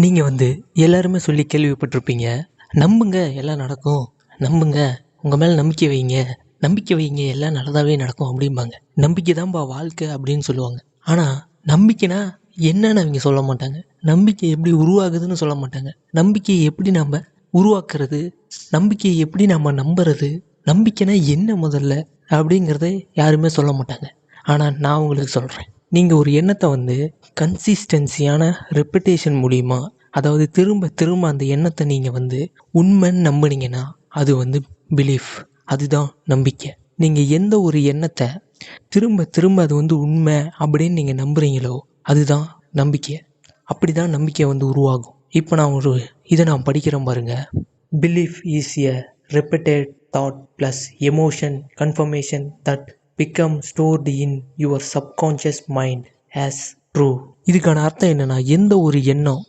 நீங்கள் எல்லாருமே சொல்லி கேள்விப்பட்டிருப்பீங்க, நம்புங்க எல்லாம் நடக்கும், நம்புங்க, உங்கள் மேலே நம்பிக்கை வைங்க, நம்பிக்கை வைங்க எல்லாம் நல்லதாகவே நடக்கும் அப்படிம்பாங்க. நம்பிக்கை தான்ப்பா வாழ்க்கை அப்படின்னு சொல்லுவாங்க. ஆனால் நம்பிக்கைனா என்னன்னு அவங்க சொல்ல மாட்டாங்க. நம்பிக்கை எப்படி உருவாகுதுன்னு சொல்ல மாட்டாங்க. நம்பிக்கையை எப்படி நம்ம உருவாக்குறது, நம்பிக்கையை எப்படி நம்ம நம்புறது, நம்பிக்கைனா என்ன முதல்ல அப்படிங்கிறத யாருமே சொல்ல மாட்டாங்க. ஆனால் நான் உங்களுக்கு சொல்கிறேன், நீங்கள் ஒரு எண்ணத்தை கன்சிஸ்டன்சியான ரெப்பிட்டேஷன் மூலிமா, அதாவது திரும்ப திரும்ப அந்த எண்ணத்தை நீங்கள் உண்மைன்னு நம்புனீங்கன்னா அது பிலீஃப், அதுதான் நம்பிக்கை. நீங்கள் எந்த ஒரு எண்ணத்தை திரும்ப திரும்ப அது உண்மை அப்படின்னு நீங்கள் நம்புகிறீங்களோ அதுதான் நம்பிக்கை. அப்படி தான் நம்பிக்கை உருவாகும். இப்போ நான் படிக்கிறேன் பாருங்கள். Belief is a repeated thought plus emotion confirmation that become stored in your subconscious mind as true. இதுக்கான அர்த்தம் என்னன்னா, எந்த ஒரு எண்ணம்